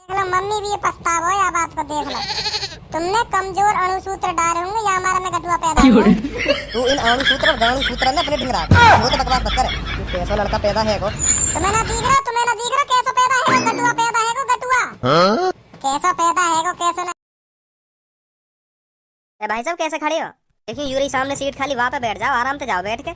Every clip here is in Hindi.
देख लो मम्मी भी ये पछतावा है, या बात को देख लो। तुमने कमजोर अणुसूत्र डाले होंगे या हमारा में गटुआ पैदा हुआ। तू इन अणुसूत्र और दाणुसूत्र ने अपने ढिंगरा वो तो बकवास मत कर। तू कैसा लड़का पैदा है को? तुम्हें ना दिख रहा कैसा पैदा है वो गटुआ पैदा है को गटुआ। कैसा पैदा है को कैसा ना। ए भाई साहब कैसे खड़े हो? देखिए यूरी सामने सीट खाली, वहाँ पे बैठ जाओ, आराम से जाओ बैठ के।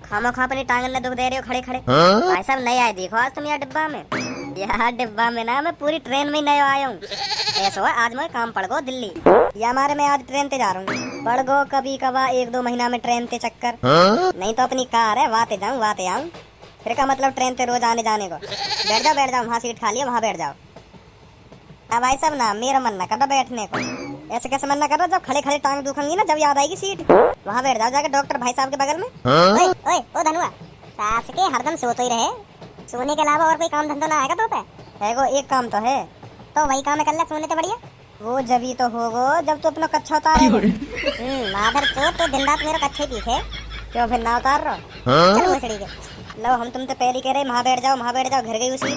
खामो खा अपनी टांगन ने दुख दे रहे हो खड़े खड़े। भाई साहब नए आए देखो आज तुम यार डिब्बा में। यार डिब्बा में ना, मैं पूरी ट्रेन में ही नया आया हूँ। ऐसा है आज मैं काम पड़ गो दिल्ली, या हमारे मैं आज ट्रेन ते जा रहा हूँ। पड़ गो कभी कवा 1-2 महीना में ट्रेन ते चक्कर। नहीं तो अपनी कार है, वाते जाऊँ वाते आऊँ। फिर का मतलब ट्रेन ते रोज आने जाने को। बैठ जाओ, वहाँ सीट खाली है, वहाँ बैठ जाओ। भाई साहब ना मेरा मन ना कर रहा बैठने को। ऐसे कैसे मन ना कर रहा? जब खड़े खड़े टांग दुखेंगी ना, जब याद आएगी सीट, वहाँ बैठ जाओ जाके डॉक्टर भाई साहब के बगल में। ओए ओए ओ धनुआ, सास के हरदम सोते ही रहे, सोने के अलावा और कोई काम धंधा ना आएगा तो पे? है वो एक काम तो है, तो वही काम कर ले, सोने तो बढ़िया। वो जब तो होगो जब तू अपना कच्छा उतारे। माधर चोट तो दिन रात मेरा कच्छे पीछे, क्यों फिर ना उतार रहो? चलो मछली के लो, हम तुम तो पहले कह रहे वहाँ बैठ जाओ, घर गई उसी।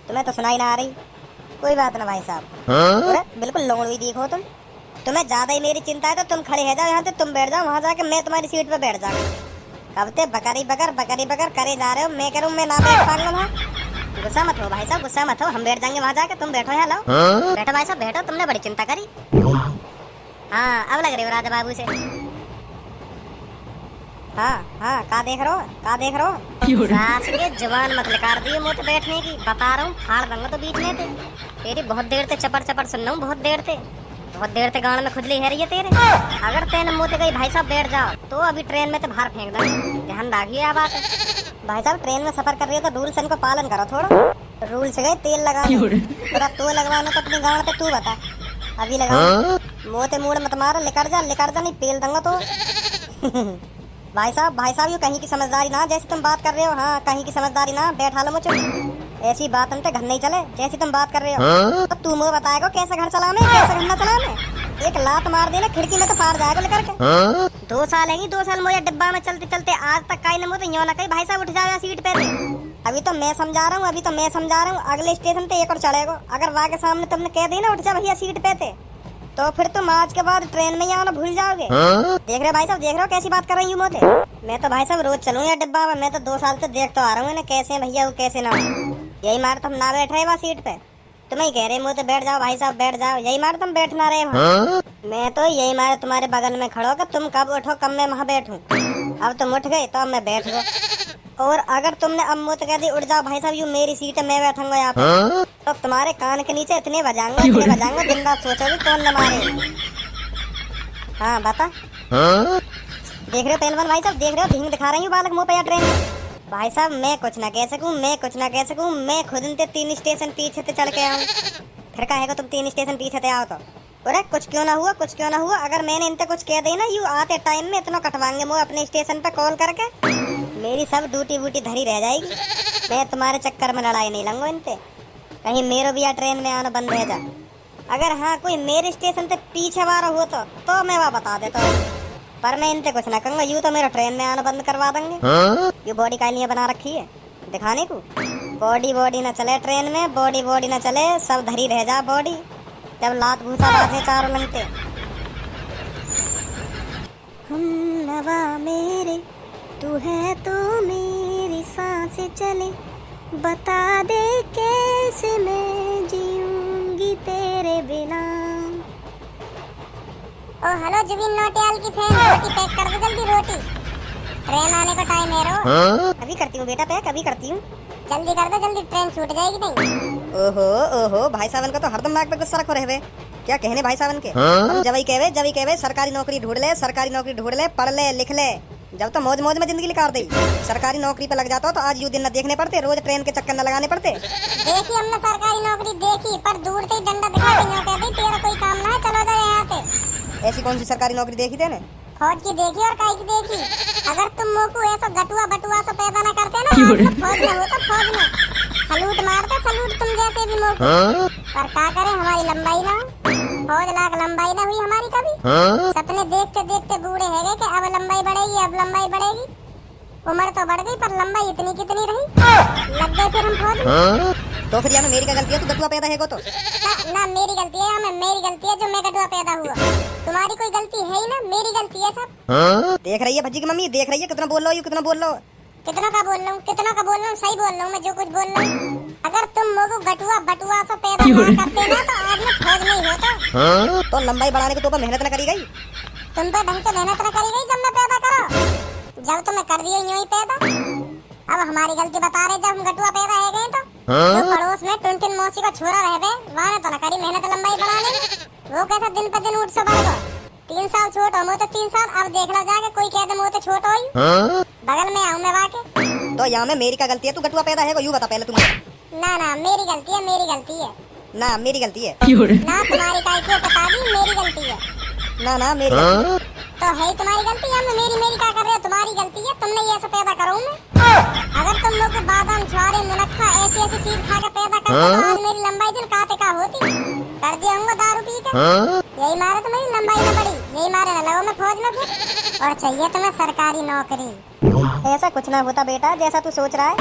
तुम्हें तो सुनाई ना आ रही। कोई बात ना भाई साहब, बिल्कुल लोड़ी दिखो तुम। तुम्हें ज्यादा ही मेरी चिंता है तो तुम खड़े हो जाओ यहाँ से, तुम बैठ जाओ वहाँ जाके, मैं तुम्हारी सीट पे बैठ जाऊँ। कब ते बकरी बकर करे जा रहे हो, मैं करूँ मैं ना बैठ पाऊंगा वहाँ। गुस्सा मत हो भाई साहब, गुस्सा मत हो, हम बैठ जाएंगे वहाँ जाके, तुम बैठो यहाँ। लो बैठो भाई साहब बैठो, तुमने बड़ी चिंता करी। हाँ अब लग रही हो राजा बाबू से। हाँ का देख रहे हो? सास के जवान मत लिकार दिए मुँह बैठने की, बता रहा हूँ फाड़ दूंगा तो बीच में थे। तेरी बहुत देर से चपड़ सुन रहा हूँ, बहुत देर से गाँव में खुजली है रही है तेरे। अगर तेने मुँह गई भाई साहब बैठ जाओ तो अभी ट्रेन में तो बाहर फेंक दो। ध्यान रखिए आप बात। भाई साहब ट्रेन में सफर कर रही हो तो रूल्स इनको पालन करो थोड़ा। रूल्स गए तेल लगा तो लगवाना तो अपनी गाँव पे तू बता, अभी लगा मोते मूड मत मारो, लिकर जा नहीं पेल दूंगा तो। भाई साहब ये कहीं की समझदारी ना, जैसे तुम बात कर रहे हो। हाँ कहीं की समझदारी ना, बैठा लो मुझे। ऐसी बात हमसे घर नहीं चले जैसी तुम बात कर रहे हो। तो तू मुझे बताएगा कैसे घर चलाने, कैसे घर ना चलाने। एक लात मार देना खिड़की में तो फाड़ जाएगा लेकर के। 2 साल है 2 साल मुझे डिब्बा में चलते आज तक कहीं न मुझे यूं ना कहीं भाई साहब उठ जाओ सीट पे। अभी तो मैं समझा रहा हूँ, अगले स्टेशन पे एक और चढ़ेगा। अगर वहाँ के सामने तुमने कह दी ना उठ जा भैया सीट पे थे, तो फिर तुम आज के बाद ट्रेन में ही आना भूल जाओगे। देख रहे भाई साहब, देख रहे हो कैसी बात कर रही हूँ मोते। मैं तो भाई साहब रोज चलूँ यार डिब्बा में, मैं तो 2 साल से देख तो आ रहा हूँ कैसे है भैया वो कैसे ना। यही मार तुम ना बैठ रहे वहाँ सीट पे, तुम ही कह रहे मुझे बैठ जाओ भाई साहब बैठ जाओ, यही मार तुम बैठ ना रहे वहाँ। मैं तो यही मारे तुम्हारे बगल में खड़ो कि तुम कब उठो कब मैं वहाँ बैठूँ। अब तुम उठ गए तो अब मैं बैठ गो, और अगर तुमने अब मुझे कह दी उठ जाओ भाई साहब, यू मेरी सीट है मैं बैठूंगा यहाँ पे, तो तुम्हारे कान के नीचे इतने बजाऊंगा दिन रात सोचोगे कौन न मारे। हाँ बता। देख रहे हो पहलवान भाई साहब, देख रहे हो ढींग दिखा रही हूँ बालक मुँह पे या ट्रेन में। भाई साहब मैं कुछ ना कह सकूँ, मैं खुद इनते 3 स्टेशन पीछे से चढ़ के आऊँ। फिर कहेगा तुम 3 स्टेशन पीछे से आओ तो। अरे कुछ क्यों ना हुआ, अगर मैंने इनते कुछ कह दी ना, यू आते टाइम में इतना कटवाएंगे मुँह अपने स्टेशन पे कॉल करके, मेरी सब ड्यूटी वूटी धरी रह जाएगी। मैं तुम्हारे चक्कर में लड़ाई नहीं लूंगा इनसे, कहीं मेरे भी या ट्रेन में आना बंद रह जा। अगर हाँ कोई मेरे स्टेशन से पीछे वाला हो तो मैं वहाँ बता देता हूँ, पर मैं इनसे कुछ ना कहूँगा। यूँ तो मेरा ट्रेन में आना बंद करवा देंगे। ये बॉडी का लिए बना रखी है दिखाने को, बॉडी ना चले ट्रेन में, बॉडी ना चले, सब धरी रह जा बॉडी, जब लात भूसा बाजे चारों लंगते। हम नवा मेरे तू है तो मेरी सांसें चले, बता दे कैसे मैं जीऊंगी तेरे बिना। ओ हेलो जुबिन नौटियाल की फैन, रोटी पैक कर दो जल्दी, रोटी ट्रेन आने का टाइम है रो। अभी करती हूँ बेटा पैक, अभी करती हूँ, जल्दी कर दो जल्दी, ट्रेन छूट जाएगी नहीं। ओहो भाई साहब का तो हरदम नाक पे गुस्सा रखो रहे, क्या कहने भाई साहब के। हम जब ही कहवे सरकारी नौकरी ढूंढ ले, पढ़ ले लिख ले, जब तो मौज में जिंदगी निकाल दी। सरकारी नौकरी पे लग जाता तो आज यू दिन न देखने पड़ते, रोज ट्रेन के चक्कर न लगाने पड़ते। देखी हमने सरकारी नौकरी देखी, पर दूर से ही डंडा दिखा के तेरा कोई काम ना है, चलो जाए यहाँ से। ऐसी कौन सी सरकारी नौकरी देखी थे? फौज की देखी और काई की देखी। अगर तुम मोकू ऐसा गटुआ बटुआ से पैदा न करते ना, फौज में होता, फौज में सलूट मारते, सलूट तुम जैसे भी मोकू। पर क्या करे हमारी लंबाई ना, फौज लाख लंबाई ना हुई हमारी कभी। सपने देखते बूढ़े है गए कि अब लंबाई बढ़ेगी। उम्र तो बढ़ गई पर लंबाई इतनी कितनी रही, लग गए फिर हम फौज में। तो फिर यहाँ मेरी क्या गलती है? तू गटुआ पैदा है को तो ना मेरी गलती है, मेरी गलती है जो मैं गटुआ पैदा हुआ। तुम्हारी कोई गलती है ही ना, मेरी गलती है सब। देख रही है भज्जी की मम्मी, देख रही है कितना बोल रहा हूँ, कितना बोल रहा हूँ। कितना का बोल रहा हूँ, कितना का बोल रहा हूँ, सही बोल रहा हूँ मैं जो कुछ बोल रहा हूँ। अगर तुम लोग गटुआ बटुआ से पैदा ना करते ना तो आज मैं फौज नहीं होता। तो लंबाई बढ़ाने के तो ऊपर मेहनत न करी गई। तुम पे ढंग से मेहनत न करी गई जब मैं पैदा करो, जब तुम्हें कर दियो यूं ही पैदा। अब हमारी गलती बता रहे जब हम गटुआ पैदा है गए तो जो पड़ोस में टुनटुन मौसी का छोरा रह गए वहाँ ने तो न करी मेहनत लंबाई बढ़ाने में। वो कैसा दिन पर दिन उठ से बढ़ गया। 3 साल छोट हो तो 3 साल, अब देख लो जाके कोई कह दे मुँह तो छोट हो बगल में आऊँ मैं वाके। तो यहाँ में मेरी क्या गलती है? तू गटुआ पैदा है को यूँ बता पहले तुम। ना मेरी गलती है, मेरी गलती है। ना मेरी गलती है। ना तुम्हारी काय को बता दी मेरी गलती है। ना मेरी गलती है। तो है तुम्हारी गलती है, मेरी क्या कर रहे हो? तुम्हारी गलती है, तुमने ये ऐसा पैदा करो मैं। अगर तुम लोग बादाम छुआरे मुनक्का ऐसी ऐसी चीज खा के पैदा करते तो आज मेरी लंबाई दिन काते का होती। कर दिया हूँ दारू पी के। यही मारे तो मेरी लंबाई न बढ़ी, यही मारे न लगो मैं फौज में फिर। और चाहिए तुम्हें सरकारी नौकरी। ऐसा कुछ ना होता बेटा जैसा तू सोच रहा है।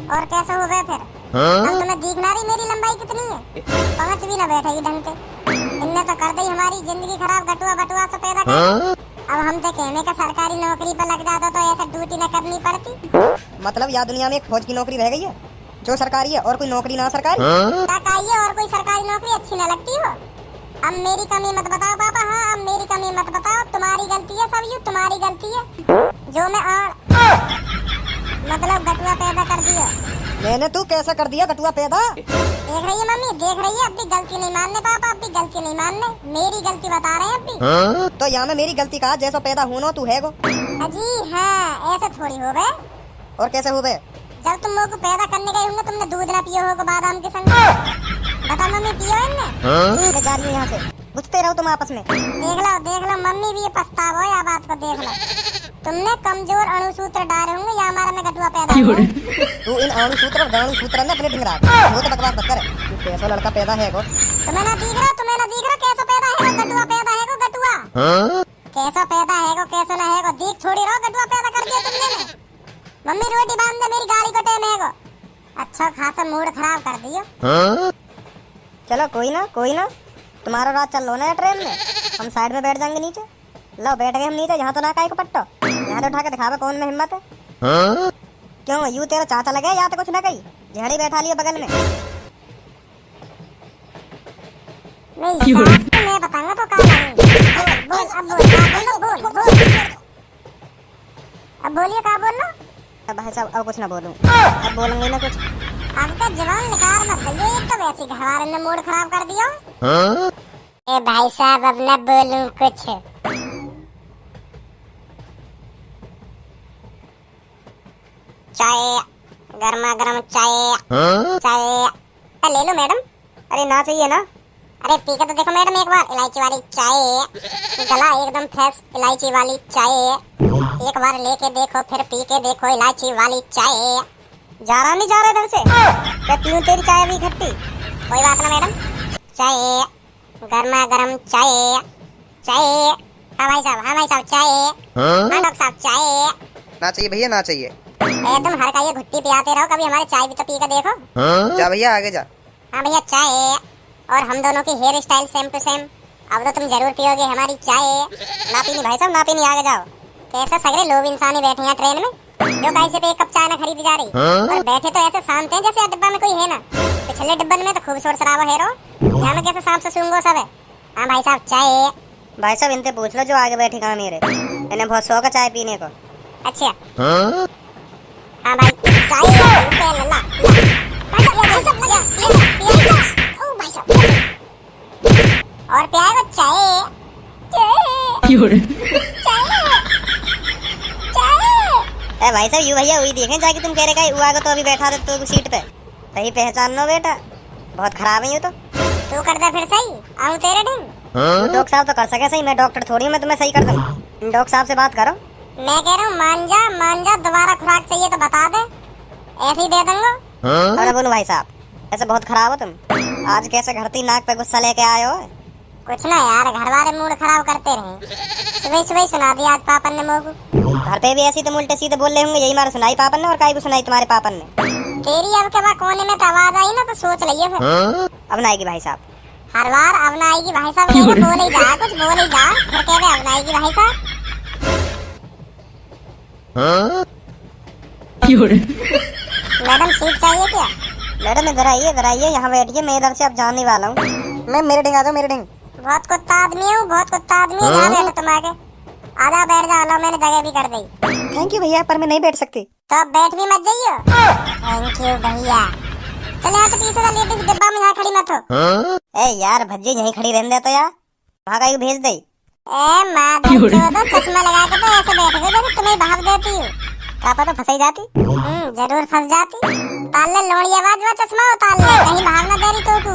और कैसे हो गए फिर? अब तुम्हें दिखना रही मेरी लंबाई कितनी है? 5 भी न बैठेगी ढंग से। इनने तो कर दी हमारी जिंदगी खराब गटुआ बटुआ से पैदा कर। अब हम तो कहने का सरकारी नौकरी पर लग जाता तो ऐसा ड्यूटी न करनी पड़ती। मतलब यहाँ दुनिया में एक फौज की नौकरी रह गई है जो सरकारी है और कोई नौकरी ना सरकारी। तक आइए और कोई सरकारी नौकरी अच्छी न लगती हो। अब मेरी कमी मत बताओ पापा। हाँ अब मेरी कमी मत बताओ, तुम्हारी गलती है सब, यू तुम्हारी गलती है जो मैं मतलब गटुआ पैदा कर दिया। मैंने तू कैसा कर दिया गटुआ पैदा? देख रही है मम्मी, देख रही है। अब भी गलती नहीं मानने पापा, अब भी गलती नहीं मानने, मेरी गलती बता रहे हैं अब भी। तो यहाँ में मेरी गलती कहा? जैसा पैदा होना तू है गो। अजी हाँ ऐसे थोड़ी हो गए। और कैसे हो गए? जब तुम लोग को पैदा करने गए होंगे तुमने दूध ना पियो होगा बादाम के संग। बता मम्मी पियो इनने? मैं जा रही हूँ यहाँ से, बुझते रहो तुम आपस में। देख लो मम्मी भी ये पछतावा है। बात को देख लो, तुमने कमजोर अणुसूत्र डाले होंगे या हमारा में गटुआ पैदा हुआ। तू इन अणुसूत्र गाणुसूत्र ने अपने ढिंगरा वो तो बकवास मत कर। तू कैसा लड़का पैदा है गो? तुम्हें ना दिख रहा कैसा पैदा है गटुआ पैदा है गटुआ। कैसा पैदा है कैसा ना है देख छोड़ी रहो, गटुआ पैदा कर दिया तुमने। मम्मी रोटी बांध दे, मेरी गाड़ी को टाइम है। अच्छा खासा मूड खराब कर दियो। चलो कोई ना तुम्हारा रात चल लो ना ट्रेन में, हम साइड में बैठ जाएंगे नीचे। लो बैठ गए हम नीचे। यहाँ तो ना काहे को पट्टो, यहाँ तो उठा के दिखावे कौन में हिम्मत है। क्यों यू तेरा चाचा लगे या तो कुछ ना कही झड़ी बैठा लियो बगल में। नहीं मैं बताऊंगा तो बोल अब बोलिए क्या बोल लो। अब भाई साहब अब कुछ ना बोलूं, अब बोलूंगी ना कुछ। आपका जवान निकाल मत दइए, एक तो वैसे घरवाले ने मूड खराब कर दिया। ए भाई साहब अब न बोलूं कुछ। चाय गर्मा गर्म चाय ले लो मैडम। अरे ना चाहिए ना। अरे पी के तो देखो मैडम एक बार, इलायची वाली चाय, गला एकदम फ्रेश इलायची वाली चाय। एक बार लेके देखो फिर पी के देखो इलायची वाली चाय। जा रहा नहीं जा रहा इधर से, क्या पीऊं तेरी चाय भी खट्टी? कोई बात ना मैडम, चाय गर्मा गर्म चाय। हाँ भाई साहब चाय। हाँ डॉक्टर साहब चाय। ना चाहिए भैया, ना चाहिए। एकदम हर का ये घुट्टी पियाते रहो, कभी हमारी चाय भी तो पी के देखो। जा भैया आगे जा। हाँ भैया चाय। और हम दोनों की hair style same to same. अब तो तुम जरूर पियोगे हमारी चाय। ना पीनी भाई साहब, ना पीनी, आगे जाओ। कैसे सगरे लोग इंसानी बैठे हैं ट्रेन में, जो कहीं से पे एक कप चाय ना खरीदी जा रही। और बैठे तो ऐसे शांत हैं जैसे डिब्बा में कोई है ना। पिछले डिब्बे में तो खूब शोर शराबा है रो, यहाँ में कैसे सांप से सूंघो सब है। हाँ भाई साहब चाय। भाई साहब इनसे पूछ लो जो आगे बैठे कहाँ मेरे, इन्हें बहुत शौक है चाय पीने को। अच्छा हाँ भाई चाय और प्यार चाय। ए भाई साहब यू भैया वही देखें जाके तुम कह रहे का आगे तो अभी बैठा दे तो सीट पे सही पहचान लो बेटा, बहुत खराब है ये तो। तू कर दे फिर सही, आऊं तेरे ढंग। डॉक्टर साहब तो कर सके सही, मैं डॉक्टर थोड़ी हूँ मैं तुम्हें सही कर दूँ। डॉक्टर साहब से बात करो। मैं कह रहा हूँ मान जा दोबारा खुराक चाहिए तो बता दे, ऐसे ही दे दूंगा। अरे बोलो भाई साहब ऐसे बहुत खराब हो तुम, आज कैसे घड़ती नाक पे गुस्सा लेके आए हो? कुछ ना यार, घर वाले मूड खराब करते रहे। सुबह सुबह सुना दिया आज पापन ने मोगू। घर पे भी ऐसी तो उल्टे सीधे बोल रहे होंगे, यही मारे सुनाई पापन ने और काई को सुनाई तुम्हारे पापन ने। तेरी अब के बाद कोने में तो आवाज आई ना तो सोच लियो फिर। अब ना आएगी भाई साहब। हर बार अब ना आएगी भाई साहब कहके बोल ही जा, कुछ बोल ही जा, फिर कह रहे अब ना आएगी भाई साहब। मैडम सूट चाहिए क्या? मैडम इधर आइए यहाँ बैठिए, मैं इधर से अब जाने वाला हूँ। मैं मेरे ढंग आ जाओ, मेरे ढंग। बहुत कुत्ता आदमी हूँ, बहुत कुत्ता आदमी। यहाँ बैठो तुम आगे, आ जाओ बैठ जाओ। लो मैंने जगह भी कर दी। थैंक यू भैया, पर मैं नहीं बैठ सकती। तो अब बैठ भी मत जाइयो। थैंक यू भैया। चले यहाँ तो पीछे का लेडीज डिब्बा में यहाँ खड़ी मत हो। ए यार भज्जी यहीं खड़ी रहने दे तो यार, वहाँ का भेज दे। ए माँ तो चश्मा लगा के तो ऐसे बैठ गए जैसे तुम्हें भाग देती हूँ। क्या पता फंस ही जाती। जरूर फंस जाती। ताल ले लोड़ी आवाज वो चश्मा उतार ले, कहीं भाग ना दे रही तो तू।